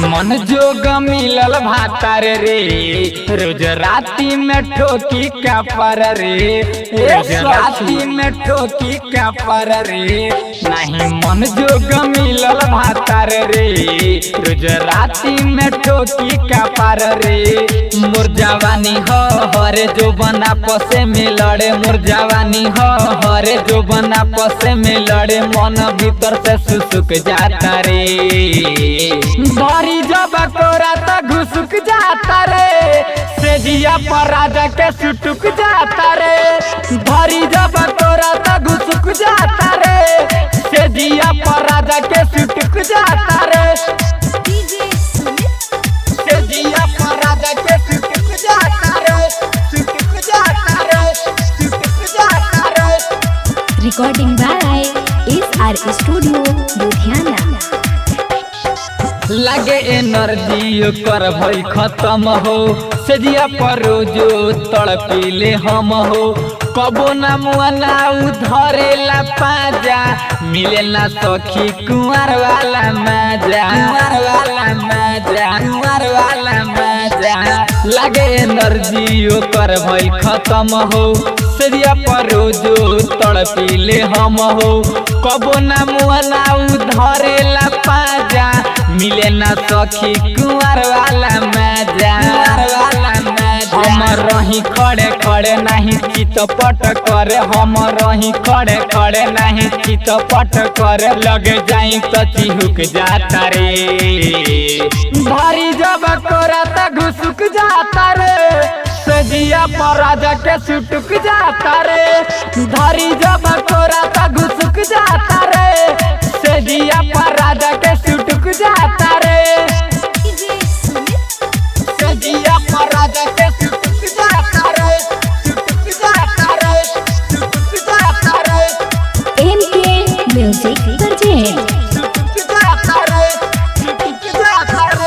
मन जोग मिलल भातार रे, रोज राती में ठोकी का पर रे, रोज राती में ठोकी का पर रे। नहीं मन जोग मिलल भातार रे, रोज राती में ठोकी का पर रे। मोर जवानी हो हरे जो बना पसे में लड़े, मोर जवानी हो हरे जो बना पसे में लड़े, मन भीतर से सुसुक जाता रे। धरी जब कोरा तो घुसुक जाता रे, सेजिया पर राजा के सुटुक जाता रे। धरी जब कोरा तो घुसुक जाता रे, सेजिया पर राजा के सुटुक जाता रे। सेजिया पर राजा के सुटुक जाता रे, सुटुक जाता रे, सुटुक जाता रे। Recording by SR studio Ludhiana. लगे एनर्जी कर भई खत्म हो, सेजिया पर रोजो तड़पीले हम हो। कबो ना मुआना उधरेला पाजा, मिले ना सखी कुंवर वाला मजा, कुंवर वाला मजा, कुंवर वाला मजा। लगे एनर्जी कर भई खत्म हो, सेजिया पर रोजो तड़पीले हम हो। कबो ना मुआना उधरेला पाजा, मिले ना सखी कुंवर वाला मजा, कुंवर वाला मजा। हम रही खड़े खड़े नहीं चितपट करे, हम रही खड़े खड़े नहीं चितपट करे। लगे जाई तो चिहुक जाता रे, भारी जब कोरा तो घुसुक जाता रे। सेजिया पर राजा के सुटुक जाता रे, धारी जब कोरा तो घुसुक जाता रे। सेजिया पर राजा के सुटुक जाता रे, सेजिया पर राजा के सुटुक जाता रे, सुटुक जाता रे, सुटुक जाता रे। MK music present.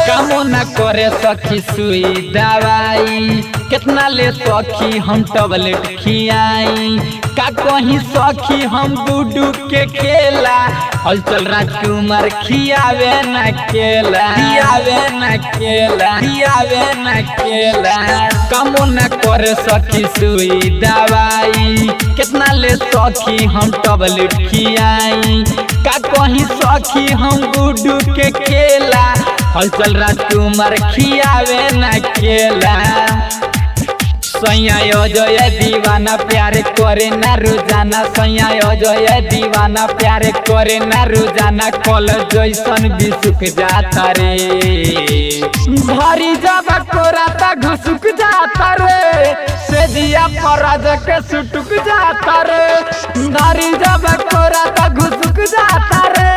कामो न करे सखी सुई दवाई, कितना ले सखी हम टबलेट खियाई। का कहीं सखी हम गुडू के खेला, हलचल राजकुमार खियावे न केला, खियावे न केला, खियावे न केला। कामो न करे सखी सुई दवाई, कितना ले सखी हम टबलेट खियाई। का कहीं सखी हम गुडू के खेला, हलचल राजकुमार खियावे न केला। सैया जय दीवाना प्यार करे ना रोजाना, सैया जय दीवाना प्यार करे ना रोजाना। कल जैसन बिसुक जाता रे, भारी जब कोरा तो घुसुक जाता रे। सेजिया पर राजा के सुटुक जाता रे, भारी जब कोरा तो घुसुक जाता रे।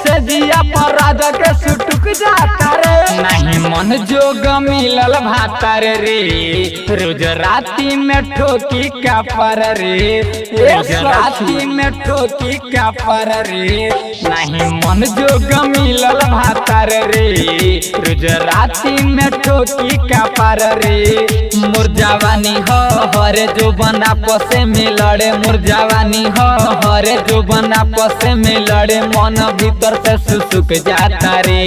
सेजिया पर राजा के सुटुक जाता रे। नहीं मन जोग मिलल भातार रे, रोज राती में ठोकी का पर रे, रोज राती में ठोकी का पर रे। नहीं मन जोग मिलल भातार रे, रोज राती में ठोकी का पर रे। मोर जवानी हो हरे जो बना पसे में लड़े, मोर जवानी हो हरे जो बना पसे में लड़े, मन भीतर से सुसुक जाता रे।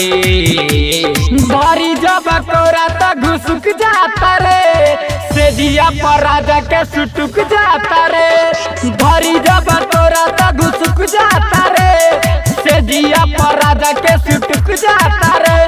भारी जब कोरा तो घुसुक जाता रे, सेजिया पर राजा के सुटुक जाता रे। भारी जब कोरा तो घुसुक जाता रे, सेजिया पर राजा के सुटुक जाता रे।